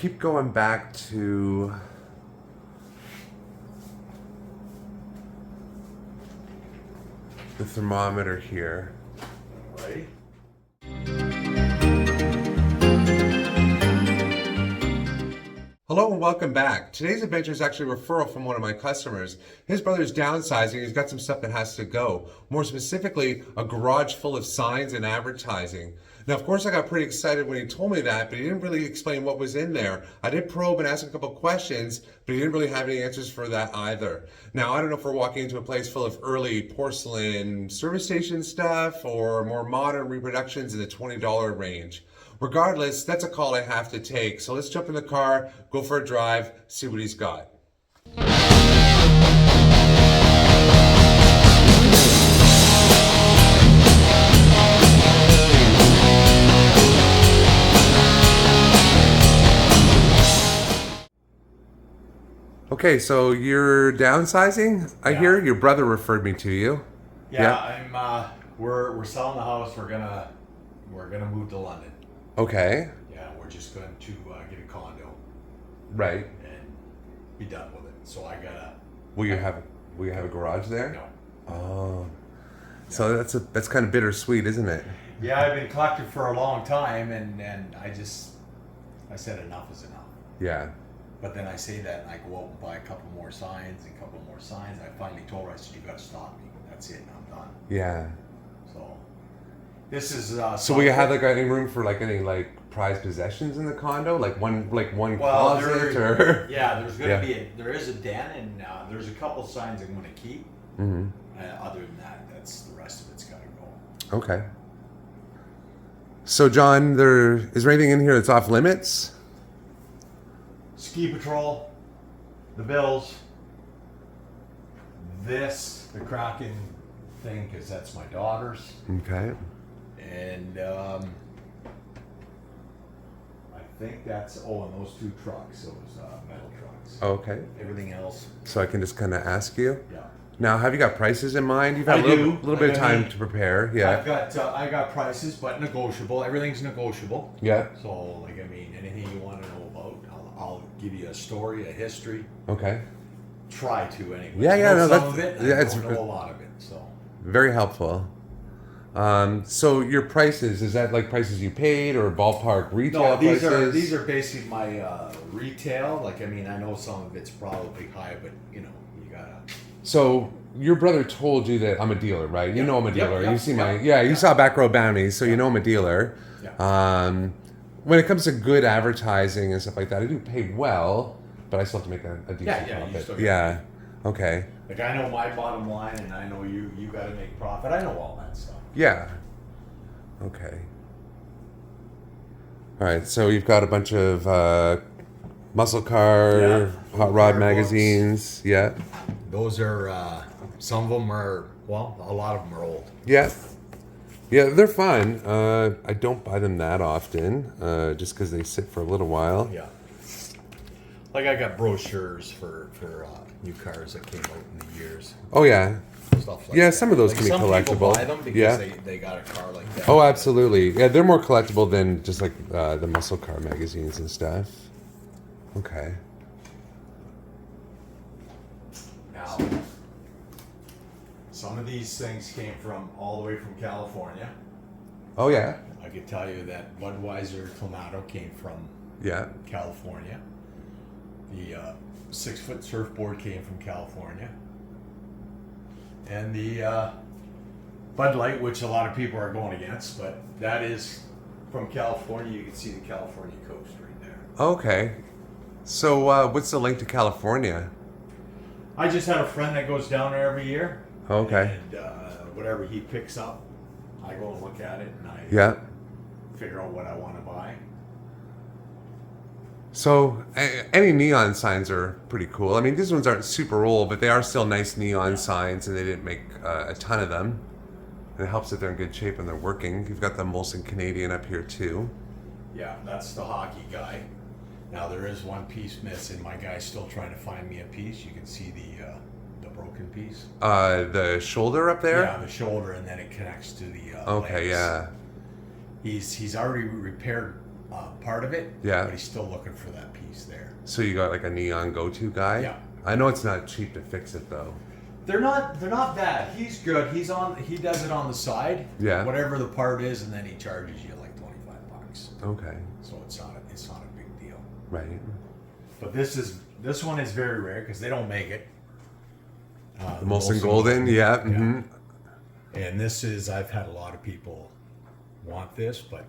keep going back to the thermometer here. Right. Hello and welcome back. Today's adventure is actually a referral from one of my customers. His brother's downsizing. He's got some stuff that has to go. More specifically, a garage full of signs and advertising. Now, of course, I got pretty excited when he told me that, but he didn't really explain what was in there. I did probe and ask a couple questions, but he didn't really have any answers for that either. Now, I don't know if we're walking into a place full of early porcelain service station stuff or more modern reproductions in the $20 range. Regardless, that's a call I have to take. So let's jump in the car, go for a drive, see what he's got. Okay, so you're downsizing? I hear your brother referred me to you. I'm. We're selling the house. We're gonna move to London. Okay. Yeah, we're just going to get a condo. Right. And be done with it. So I gotta. Will you have a garage there? No. Oh. So that's kind of bittersweet, isn't it? Yeah, I've been collecting for a long time, and I said enough is enough. Yeah. But then I say that, and I go out and buy a couple more signs and a couple more signs. I finally told her, I said, you got to stop me. That's it. I'm done. Yeah. So this is. So will you have any room for any prized possessions in the condo, one closet or? Yeah, there's gonna be there is a den, and there's a couple signs I'm gonna keep. Mm-hmm. Other than that, that's the rest of it's gotta go. Okay. So John, is there anything in here that's off limits? Ski Patrol, the Bills, the Kraken thing, because that's my daughter's. Okay. And I think that's, and those two trucks, those metal trucks. Okay. Everything else. So I can just kind of ask you? Yeah. Now, have you got prices in mind? You've had a little bit of time to prepare. Yeah. I got prices, but negotiable. Everything's negotiable. Yeah. So, anything you want to know about, I'll give you a story, a history. Okay. Try to anyway. Yeah, I know some that's of it. yeah, I don't know a lot of it. So very helpful. So your prices, is that prices you paid or ballpark retail prices? No, these are basically my retail. I know some of it's probably high, but you gotta. So your brother told you that I'm a dealer, right? You know I'm a dealer. Yep, you see you saw Backroad Bounties, so you know I'm a dealer. Yeah. When it comes to good advertising and stuff like that, I do pay well, but I still have to make a decent profit. Yeah. Okay. I know my bottom line, and I know you got to make profit. I know all that stuff. Yeah. Okay. All right. So you've got a bunch of muscle car, hot rod magazines. Books. Yeah. Those are some of them are a lot of them are old. Yeah. Yeah, they're fun. I don't buy them that often, just because they sit for a little while. Yeah. I got brochures for new cars that came out in the years. Oh yeah. Stuff that. Some of those can be collectible. Some people buy them because they got a car like that. Oh, absolutely. Yeah, they're more collectible than just the muscle car magazines and stuff. Okay. Now, some of these things came from all the way from California. Oh yeah. I could tell you that Budweiser Clamato came from California. The 6-foot surfboard came from California. And the Bud Light, which a lot of people are going against, but that is from California. You can see the California coast right there. Okay. So what's the link to California? I just had a friend that goes down there every year. Okay. And whatever he picks up, I go and look at it, and I figure out what I want to buy. So any neon signs are pretty cool. These ones aren't super old, but they are still nice neon signs, and they didn't make a ton of them. And it helps that they're in good shape and they're working. You've got the Molson Canadian up here too. Yeah, that's the hockey guy. Now there is one piece missing. My guy's still trying to find me a piece. You can see the broken piece. The shoulder up there? Yeah, the shoulder, and then it connects to the okay, legs. yeah. He's already repaired part of it. Yeah. But he's still looking for that piece there. So you got like a neon go-to guy? Yeah. I know it's not cheap to fix it though. They're not bad. He's good. He does it on the side. Yeah. Whatever the part is, and then he charges you like $25. Okay. So it's not a big deal. Right. But this one is very rare because they don't make it. The Molson Golden, yeah. Mm-hmm. And this is, I've had a lot of people want this, but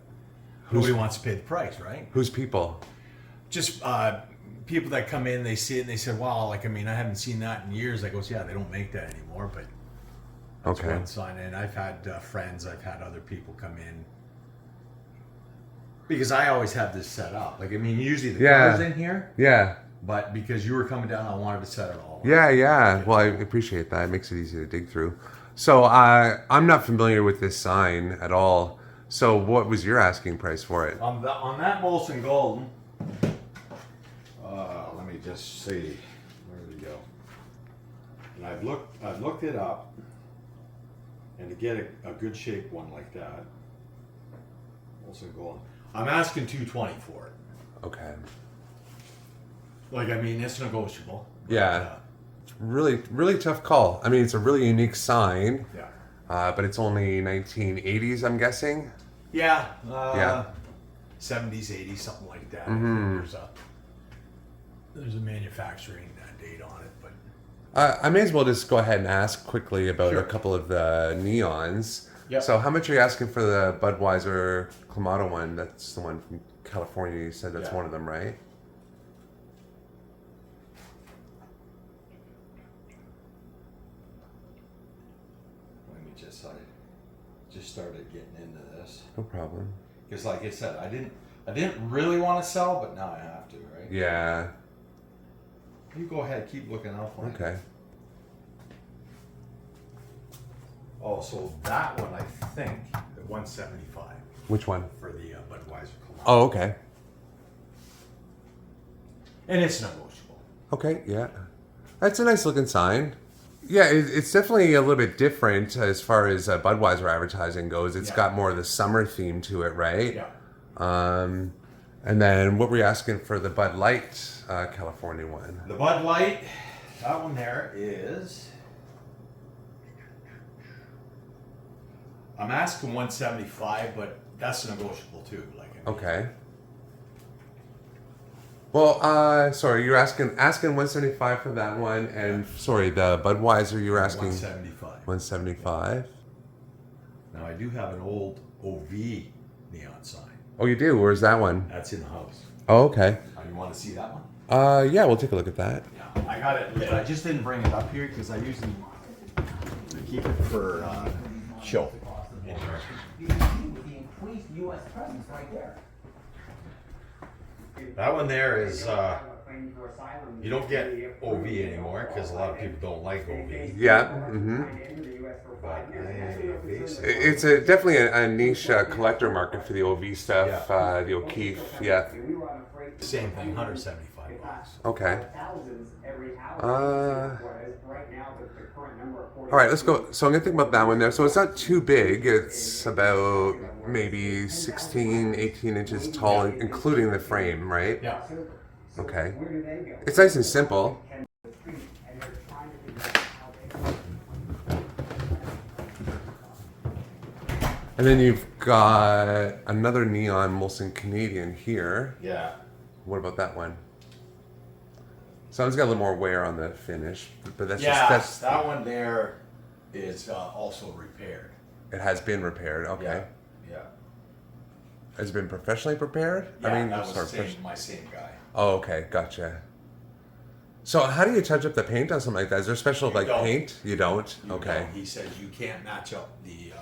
nobody wants to pay the price, right? Who's people? Just people that come in, they see it and they say, wow, like, I mean, I haven't seen that in years. I goes, yeah, they don't make that anymore, but that's Okay. one sign. And I've had friends, I've had other people come in. Because I always have this set up. Like, I mean, usually the car's in here, Yeah. but because you were coming down, I wanted to set it all up. Yeah. Well, I appreciate that. It makes it easy to dig through. So I'm not familiar with this sign at all. So what was your asking price for it? On that Molson Golden, let me just see. Where did we go? And I've looked it up, and to get a good shaped one like that, Molson Golden, I'm asking $220 for it. Okay. Like, I mean, it's negotiable. Yeah. Really, really tough call. I mean, it's a really unique sign. Yeah. But it's only 1980s, I'm guessing. Yeah. Yeah. 70s, 80s, something like that. Mm-hmm. There's a manufacturing date on it, but I may as well just go ahead and ask quickly about Sure. a couple of the neons. Yep. So how much are you asking for the Budweiser Clamato one? That's the one from California. You said that's Yeah. one of them, right? let me just, I just started getting into this. No problem. Because like I said, I didn't really want to sell, but now I have to, right? Yeah. You go ahead, keep looking out for me. Okay. Oh, so that one, I think, the 175 Which one? for the Budweiser Clamato. Oh, okay. And it's negotiable. Okay, yeah. That's a nice looking sign. Yeah, it's definitely a little bit different as far as Budweiser advertising goes. It's Yeah. got more of the summer theme to it, right? Yeah. And then what were you asking for the Bud Light California one? The Bud Light, that one there is. I'm asking 175, but that's negotiable too. Like, I mean, Okay. Well, sorry, you're asking 175 for that one, and sorry, the Budweiser you're asking 175. 175. Now I do have an old OV neon sign. Oh, you do? Where's that one? That's in the house. Oh, okay. You want to see that one? Yeah, we'll take a look at that. Yeah, I got it lit. I just didn't bring it up here because I usually keep it for show. You can see with the increased U.S. presence right there. That one there is, you don't get OV anymore because a lot of people don't like OV. Yeah. Mm-hmm. But It's definitely a niche collector market for the OV stuff, the O'Keefe. Yeah. same thing, $175. Okay. All right, let's go. So I'm gonna think about that one there. So it's not too big. It's about maybe 16, 18 inches tall, including the frame, right? Yeah. Okay. It's nice and simple. And then you've got another neon Molson Canadian here. Yeah. What about that one? So it's got a little more wear on the finish, but that's Yeah, just that one there is also repaired. it has been repaired. Okay. Yeah. Has it been professionally prepared? Yeah, that was my same guy. Oh, okay, gotcha. So how do you touch up the paint on something like that? Is there special You don't. paint? You don't? You Okay. know, he says you can't match up the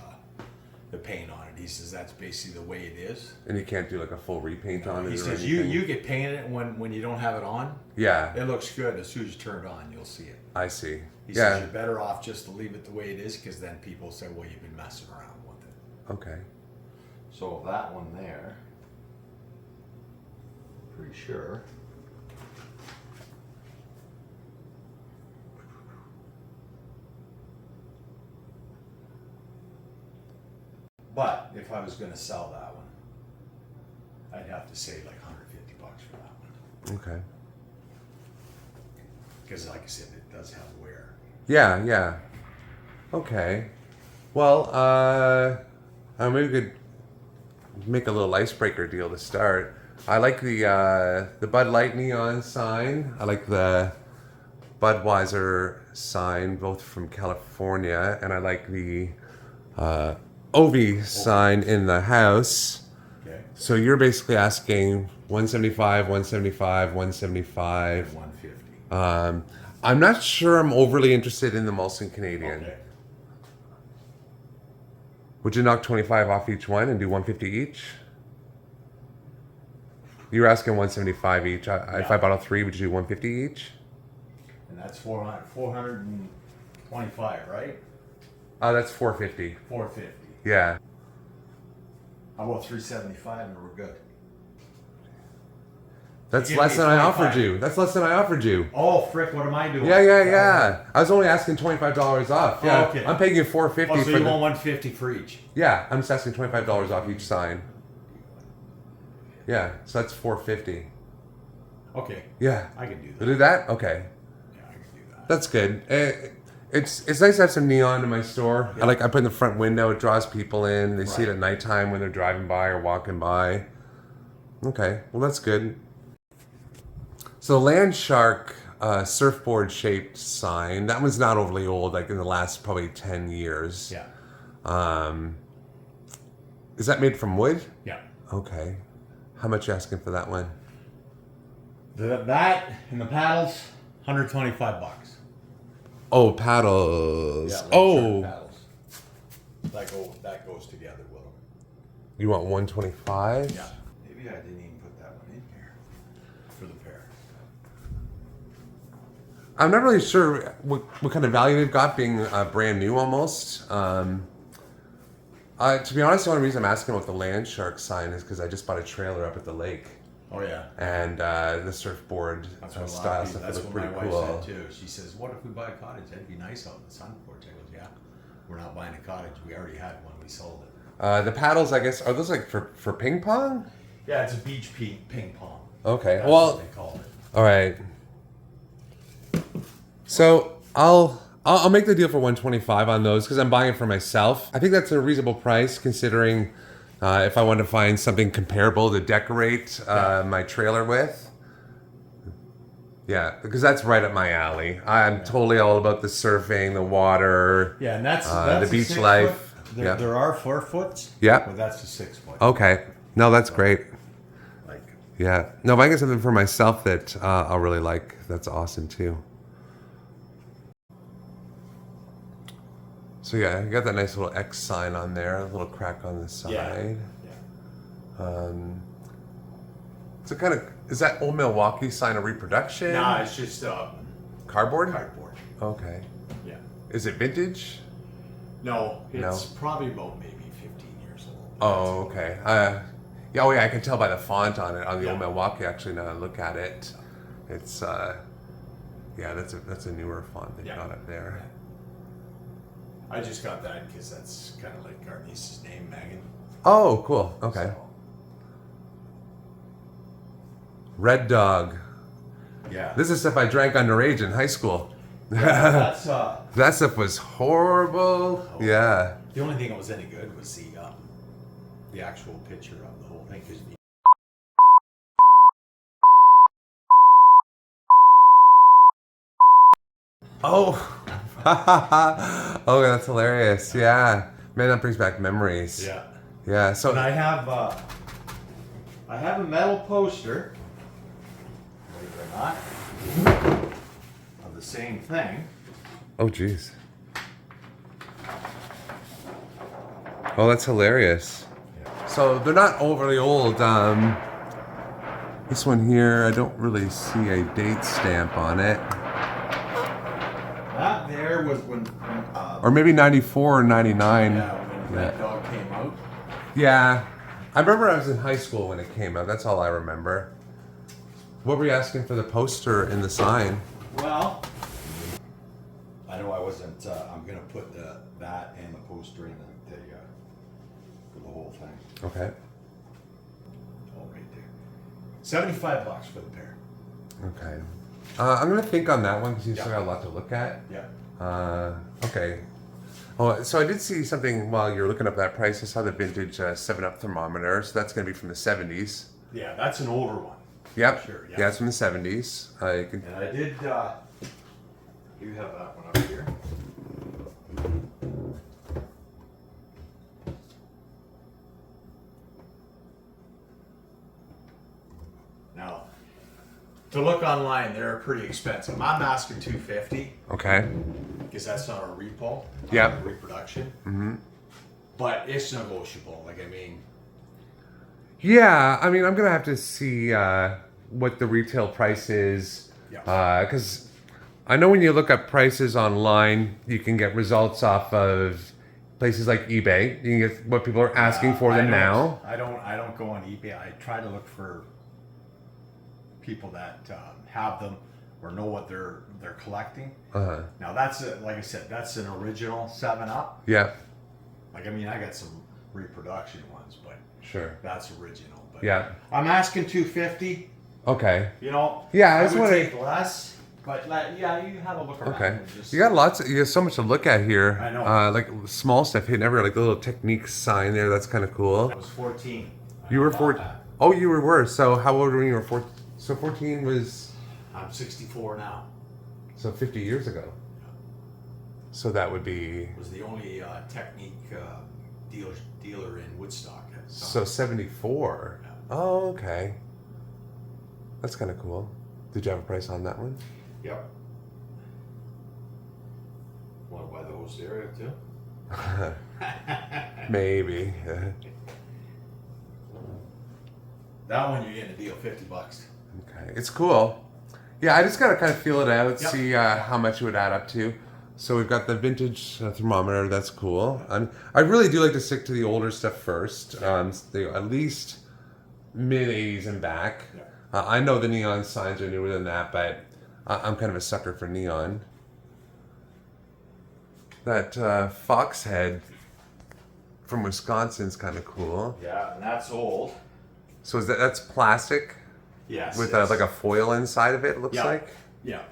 paint on it. He says that's basically the way it is. And you can't do like a full repaint on it He or says anything? you get painted when you don't have it on. Yeah, It looks good. As soon as you turn it on, you'll see it. I see. He Yeah. says you're better off just to leave it the way it is because then people say, well, you've been messing around with it. Okay. So that one there, pretty sure. But if I was going to sell that one, I'd have to say like $150 for that one. Okay. Because like I said, it does have wear. Yeah, yeah. Okay. Well, maybe we could make a little icebreaker deal to start. I like the Bud Light neon sign. I like the Budweiser sign, both from California, and I like the Ovi sign in the house. Okay. So you're basically asking 175, 175, 175. 150. I'm not sure I'm overly interested in the Molson Canadian. Okay. Would you knock 25 off each one and do 150 each? You're asking 175 each. If I bought all three, would you do 150 each? And that's 425, right? That's 450. 450. Yeah. How about 375 and we're good? That's Give less me than I 25. offered you. That's less than I offered you. Oh, frick, what am I doing? Yeah. I was only asking $25 off. Yeah. Oh, okay. I'm paying you $450 Oh, so for you the... want 150 for each? Yeah, I'm just asking $25 off each sign. Yeah, so that's $450. Okay. Yeah. I can do We'll that. do that? Okay. Yeah, I can do that. That's good. It's nice to have some neon in my store. Yeah. I put it in the front window. It draws people in. They see it Right. at nighttime when they're driving by or walking by. Okay, well that's good. So the Land Shark surfboard shaped sign, that one's not overly old, like in the last probably 10 years. Yeah. Is that made from wood? Yeah. Okay. How much you asking for that one? That and the paddles, $125. Oh, paddles. Yeah, like oh, shark paddles. That goes together with them. you want 125? Yeah. Maybe I didn't even put that one in here for the pair. I'm not really sure what kind of value they've got being brand new almost. To be honest, the only reason I'm asking about the Land Shark sign is because I just bought a trailer up at the lake. Oh yeah. And the surfboard That's what style a lot of stuff people, that's look what pretty my wife cool. said too. She says, "What if we buy a cottage? That'd be nice out in the sun porch." I goes, "Yeah, we're not buying a cottage. We already had one. We sold it." The paddles, I guess, are those like for ping pong? Yeah, it's a beach ping pong. Okay, That's well, what they call it. all right. So I'll make the deal for 125 on those because I'm buying it for myself. I think that's a reasonable price considering if I want to find something comparable to decorate my trailer with. Yeah, because that's right up my alley. I'm totally all about the surfing, the water. Yeah, and that's the a beach 6 life. foot. Yeah. There are 4 foots. Yeah. But that's a 6 foot. Okay. No, that's great. Like, Yeah. No, if I get something for myself that I'll really like, that's awesome too. So yeah, you got that nice little X sign on there, a little crack on the side. yeah. So kind of, is that old Milwaukee sign a reproduction? Nah, it's just Cardboard? cardboard. Okay. Yeah. Is it vintage? No, No. it's probably about maybe 15 years old. Oh, okay. Yeah, I can tell by the font on it, on the Yeah. old Milwaukee, actually, now I look at it. It's, yeah, that's a newer font they've Yeah. got up there. I just got that because that's kind of like our niece's name, Megan. Oh, cool. Okay. So, Red Dog. yeah. This is stuff I drank underage in high school. That's That stuff was horrible. Oh. Yeah. the only thing that was any good was the actual picture of the whole thing. Because Oh. Oh, that's hilarious. Yeah. Man, that brings back memories. yeah. Yeah. So And I have a metal poster, believe it or not, of the same thing. oh, geez. Oh, that's hilarious. Yeah. So they're not overly old. This one here, I don't really see a date stamp on it. That there was when Or maybe 94 or 99. yeah, when Red Dog came out. Yeah. I remember I was in high school when it came out. That's all I remember. What were you asking for the poster in the sign? Well, I know I wasn't. I'm gonna put that and the poster in for the whole thing. Okay. All right there. $75 for the pair. Okay. I'm gonna think on that one because you still Yeah. got a lot to look at. Yeah. Okay. Oh, so I did see something while you're looking up that price. I saw the vintage 7-Up thermometer. So that's gonna be from the 70s. Yeah, that's an older one. Yep. Sure, yeah. Yeah, it's from the 70s. You can. And I did, you have that one up here. Now, to look online, they're pretty expensive. I'm asking $250 Okay. because that's not a repo. Yep. Not a reproduction. Mm-hmm. But it's negotiable. Like, I mean, Yeah, I mean, I'm gonna have to see what the retail price is, Yeah. because I know when you look up prices online, you can get results off of places like eBay. You can get what people are asking for them now. I don't go on eBay. I try to look for people that have them or know what they're collecting. Uh-huh. Now that's like I said, that's an original 7-Up. Yeah, Like, I mean, I got some reproduction ones, but sure. that's original. But Yeah. I'm asking $250. Okay. You know, Yeah, I I just would wanna- take less, but yeah, you have a look around. Okay. and just- You got you got so much to look at here. I know. Like small stuff hidden everywhere, like the little technique sign there. That's kind of cool. I was 14. You were I bought 14. that. Oh, you were. So how old were you when you were 14? So 14 was I'm 64 now. so 50 years ago. So that would be Was the only technique dealer in Woodstock at the time. so 74. Yeah. Oh, okay. That's kind of cool. Did you have a price on that one? Yep. Want to buy the whole stereo too? Maybe. That one you're getting a deal, $50. Okay, it's cool. Yeah, I just gotta kind of feel it out, Yep. see how much it would add up to. So we've got the vintage thermometer. That's cool. I really do like to stick to the older stuff first. At least mid '80s and back. Yeah. I know the neon signs are newer than that, but I'm kind of a sucker for neon. That fox head from Wisconsin's kind of cool. Yeah, and that's old. So that's plastic Yes. with yes. like a foil inside of it. It looks Yeah. like. Yeah.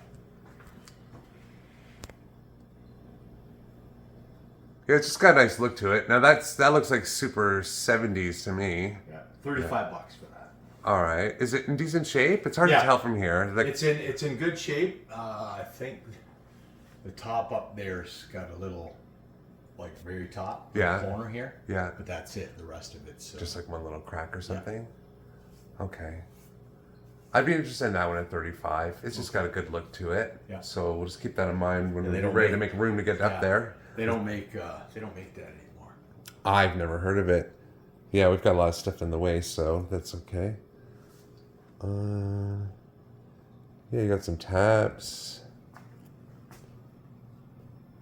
Yeah, it's just got a nice look to it. Now that looks like super 70s to me. Yeah. $35 for that. All right, is it in decent shape? It's hard Yeah. to tell from here. Like, It's in good shape. I think the top up there's got a little, like, very top Yeah. corner here. yeah, But that's it. The rest of it's just like one little crack or something. Okay, I'd be interested in that one at 35. It's just got a good look to it. Yeah. So we'll just keep that in mind when Yeah, they we're don't ready to make- make room to get Yeah. up there. They don't make that anymore. I've never heard of it. Yeah, we've got a lot of stuff in the way, so that's okay. Yeah, you got some taps.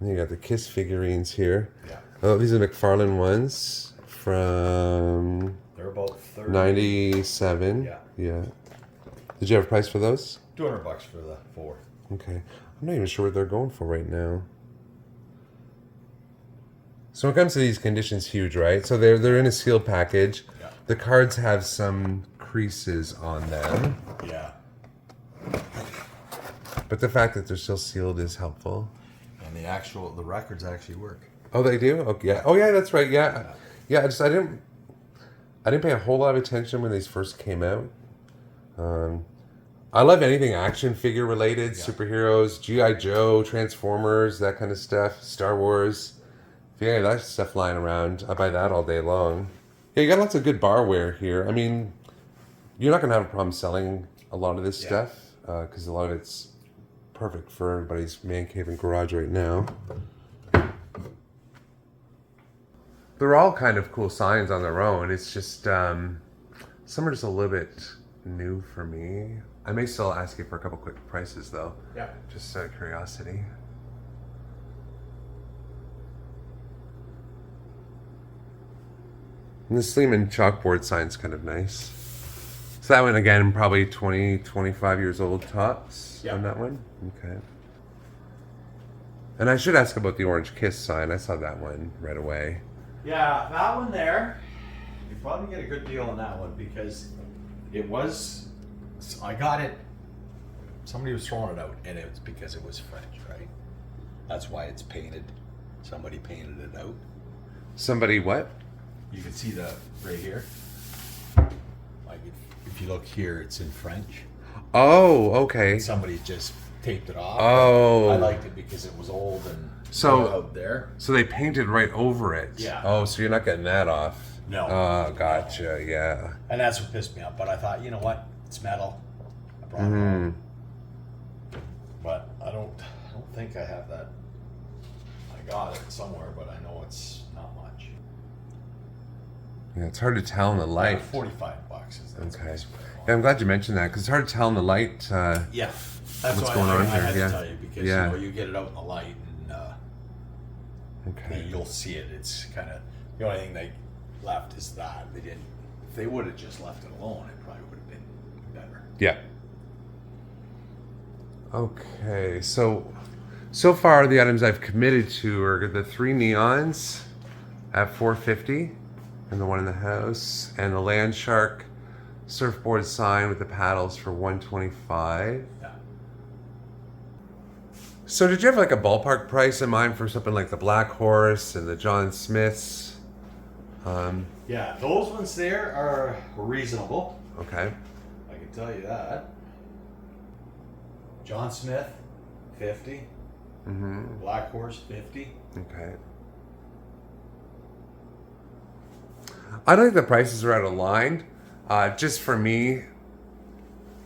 And you got the Kiss figurines here. Yeah. Oh, these are McFarlane ones from They're about 30. 97. Yeah. Yeah. Did you have a price for those? $200 for the 4. Okay. I'm not even sure what they're going for right now. So when it comes to these conditions, huge, right? So they're in a sealed package. Yeah. The cards have some creases on them, Yeah. but the fact that they're still sealed is helpful. And the records actually work. Oh, they do? Okay. Yeah. Oh, yeah, that's right. Yeah. Yeah, I didn't pay a whole lot of attention when these first came out. I love anything action figure related, superheroes, G.I. Joe, Transformers, that kind of stuff, Star Wars. Yeah, that stuff lying around. I buy that all day long. Yeah, you got lots of good barware here. I mean, you're not going to have a problem selling a lot of this stuff because a lot of it's perfect for everybody's man cave and garage right now. They're all kind of cool signs on their own. It's just, some are just a little bit new for me. I may still ask you for a couple quick prices though. Yeah. Just out of curiosity. And the Sleeman chalkboard sign's kind of nice. So that one again, probably 20, 25 years old tops on that one. Okay. And I should ask about the Orange Kiss sign. I saw that one right away. Yeah, that one there, you probably get a good deal on that one because it was So I got it. Somebody was throwing it out, and it was because it was French, right? That's why it's painted. Somebody painted it out. Somebody what? You can see the right here. Like if you look here, it's in French. Oh, okay. Somebody just taped it off. Oh. I liked it because it was old and So- out there. So they painted right over it. Yeah. Oh, so you're not getting that off. No. Oh, gotcha. Yeah. And that's what pissed me off. But I thought, you know what? It's metal. I brought it Mm-hmm. home. But I don't think I have that. I got it somewhere, but I know it's not much. Yeah, it's hard to tell in the light. $45 is that's Okay. basically what I want. Yeah, I'm glad you mentioned that because it's hard to tell in the light. Yeah, that's What's why going I on had here, to yeah. tell you because Yeah. you get it out in the light and Okay. you'll see it. It's kind of the only thing they left is that they didn't. If they would have just left it alone, it probably would have been better. Yeah. Okay, so far the items I've committed to are the 3 neons at $450, and the one in the house, and the Land Shark surfboard sign with the paddles for $125. Yeah. So did you have like a ballpark price in mind for something like the Black Horse and the John Smiths? Yeah, those ones there are reasonable. Okay. I can tell you that. John Smith, 50. Mm-hmm. Black Horse, 50. Okay. I don't think the prices are out of line. Just for me,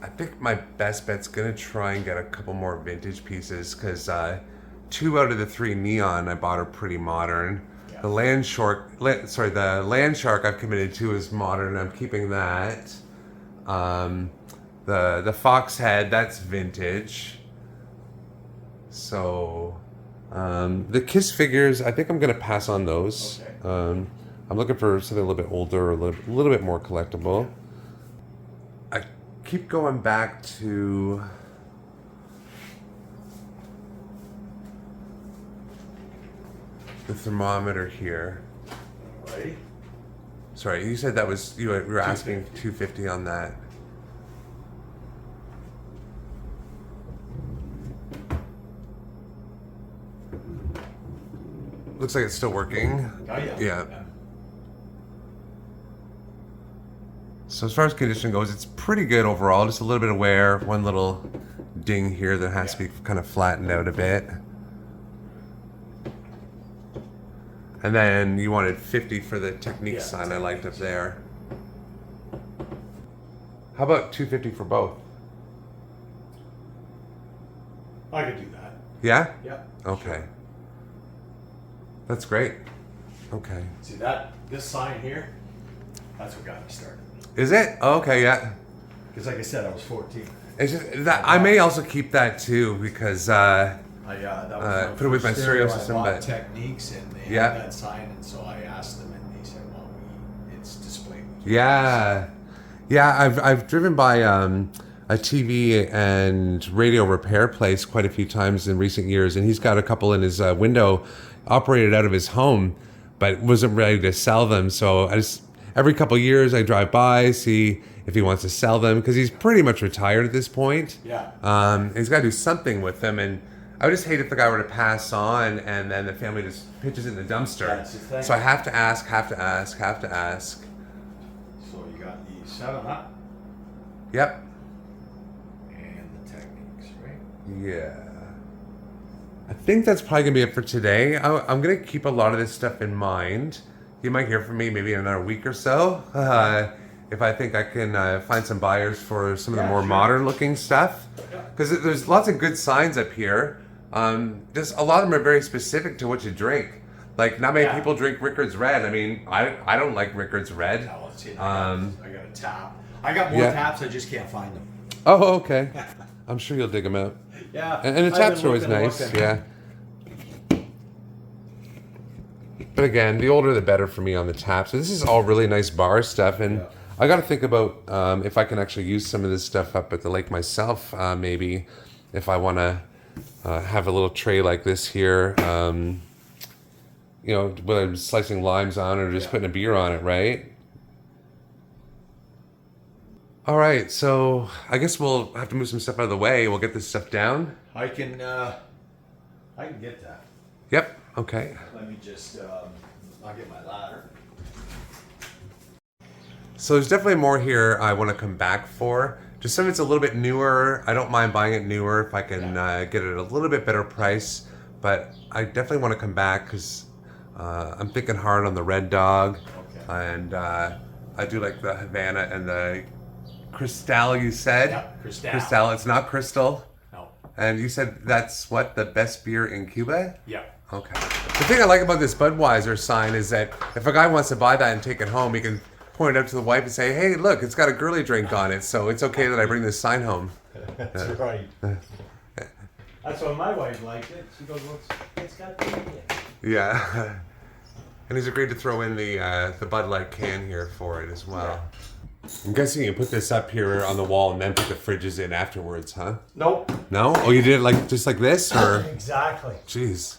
I think my best bet's gonna try and get a couple more vintage pieces because 2 out of the 3 neon I bought are pretty modern. Yeah. The the Land Shark I've committed to is modern. I'm keeping that. The Fox Head, that's vintage. So the Kiss figures, I think I'm gonna pass on those. Okay. I'm looking for something a little bit older, a little bit more collectible. I keep going back to the thermometer here. Ready? Sorry, you said that was you were asking 250 on that. Looks like it's still working. Oh, yeah. Yeah. So as far as condition goes, it's pretty good overall. Just a little bit of wear, one little ding here that has to be kind of flattened out a bit. And then you wanted 50 for the Technique Yeah, sign I liked up Techniques. there. How about 250 for both? I could do that. Yeah? Yeah. Okay. Sure. That's great. Okay. See this sign here, that's what got me started. Is it? Oh, okay, yeah. Because like I said, I was 14. It's just that I may also keep that too because That was my put it with my first stereo I system, bought but- Techniques, and they Yeah. had that sign, and so I asked them, and they said, "Well, it's displayed." yeah, I've driven by a TV and radio repair place quite a few times in recent years, and he's got a couple in his window, operated out of his home, but wasn't ready to sell them. So I just every couple of years I drive by, see if he wants to sell them because he's pretty much retired at this point. Yeah. He's got to do something with them, and I would just hate if the guy were to pass on and then the family just pitches it in the dumpster. That's the thing. So I have to ask. So you got the 7-Up Yep. and the Techniques, right? Yeah. I think that's probably going to be it for today. I'm going to keep a lot of this stuff in mind. You might hear from me maybe in another week or so. If I think I can find some buyers for some of the Yeah, more sure. modern looking stuff. Yeah. Because there's lots of good signs up here. Just a lot of them are very specific to what you drink. Like not many Yeah. people drink Rickard's Red. I mean, I don't like Rickard's Red. Now let's see. I got a tap. I got more yeah. taps. I just can't find them. Oh, okay. I'm sure you'll dig them out. Yeah. And the I've taps been are always looking and nice, looking. yeah. But again, the older the better for me on the taps. So this is all really nice bar stuff, and Yeah. I got to think about if I can actually use some of this stuff up at the lake myself. Maybe if I want to have a little tray like this here, you know, whether I'm slicing limes on or just Yeah. putting a beer on it, right? All right, so I guess we'll have to move some stuff out of the way. We'll get this stuff down. I can get that. Yep, okay. Let me just, I'll get my ladder. So there's definitely more here I want to come back for. Just some of it's a little bit newer. I don't mind buying it newer if I can get it at a little bit better price. But I definitely want to come back because I'm thinking hard on the Red Dog. Okay. And I do like the Havana and the Cristal, you said? Yeah, Cristal. Cristal, it's not Crystal. No. And you said that's what, the best beer in Cuba? Yeah. Okay. The thing I like about this Budweiser sign is that if a guy wants to buy that and take it home, he can point it up to the wife and say, hey, look, it's got a girly drink on it, so it's okay that I bring this sign home. That's right. That's why my wife likes it. She goes, well, it's got beer in it. Yeah. And he's agreed to throw in the Bud Light can here for it as well. I'm guessing you put this up here on the wall and then put the fridges in afterwards, huh? Nope. No? Oh, you did it like just like this, or? Exactly. Jeez.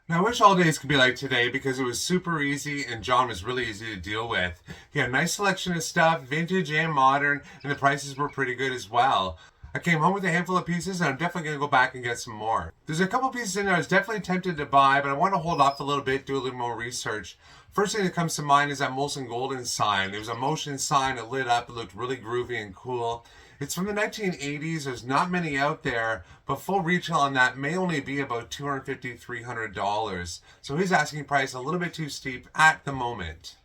Now, I wish all days could be like today because it was super easy and John was really easy to deal with. He had a nice selection of stuff, vintage and modern, and the prices were pretty good as well. I came home with a handful of pieces and I'm definitely going to go back and get some more. There's a couple pieces in there I was definitely tempted to buy, but I want to hold off a little bit, do a little more research. First thing that comes to mind is that Molson Golden sign. There was a motion sign that lit up. It looked really groovy and cool. It's from the 1980s. There's not many out there, but full retail on that may only be about $250, $300. So his asking price a little bit too steep at the moment.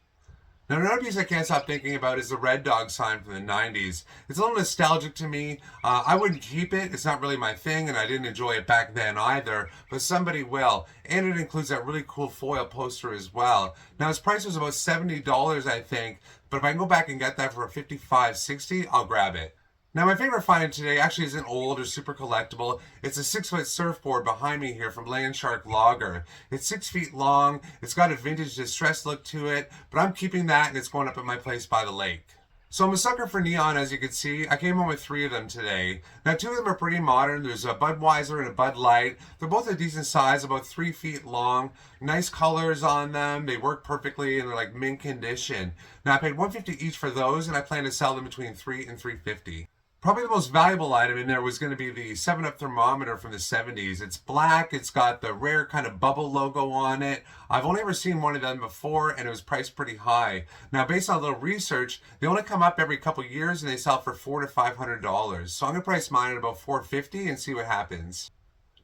Now, another piece I can't stop thinking about is the Red Dog sign from the 90s. It's a little nostalgic to me. I wouldn't keep it. It's not really my thing, and I didn't enjoy it back then either, but somebody will. And it includes that really cool foil poster as well. Now, its price was about $70, I think, but if I can go back and get that for $55, $60, I'll grab it. Now, my favorite find today actually isn't old or super collectible. It's a 6-foot surfboard behind me here from Landshark Lager. It's 6 feet long. It's got a vintage distressed look to it, but I'm keeping that and it's going up at my place by the lake. So I'm a sucker for neon, as you can see. I came home with 3 of them today. Now, 2 of them are pretty modern. There's a Budweiser and a Bud Light. They're both a decent size, about 3 feet long. Nice colors on them. They work perfectly and they're like mint condition. Now, I paid $150 each for those and I plan to sell them between $3 and $350. Probably the most valuable item in there was going to be the 7-Up thermometer from the 70s. It's black, it's got the rare kind of bubble logo on it. I've only ever seen one of them before and it was priced pretty high. Now, based on a little research, they only come up every couple years and they sell for $400 to $500. So I'm going to price mine at about $450 and see what happens.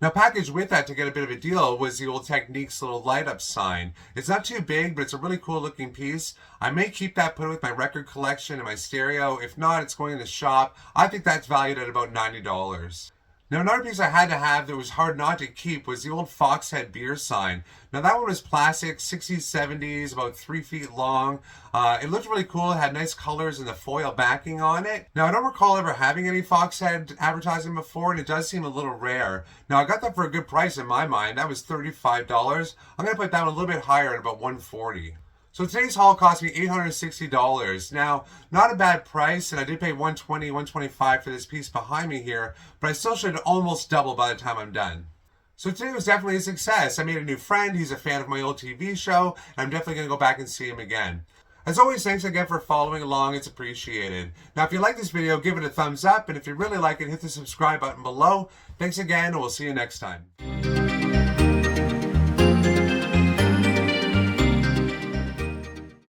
Now, packaged with that to get a bit of a deal was the Old Techniques little light up sign. It's not too big, but it's a really cool looking piece. I may keep that, put it with my record collection and my stereo. If not, it's going in the shop. I think that's valued at about $90. Now, another piece I had to have that was hard not to keep was the old Foxhead beer sign. Now, that one was plastic, 60s, 70s, about 3 feet long. It looked really cool. It had nice colors and the foil backing on it. Now, I don't recall ever having any Foxhead advertising before, and it does seem a little rare. Now, I got that for a good price in my mind. That was $35. I'm going to put that one a little bit higher at about $140. So today's haul cost me $860. Now, not a bad price, and I did pay $120, $125 for this piece behind me here, but I still should almost double by the time I'm done. So today was definitely a success. I made a new friend. He's a fan of my old TV show, and I'm definitely going to go back and see him again. As always, thanks again for following along. It's appreciated. Now, if you like this video, give it a thumbs up, and if you really like it, hit the subscribe button below. Thanks again, and we'll see you next time.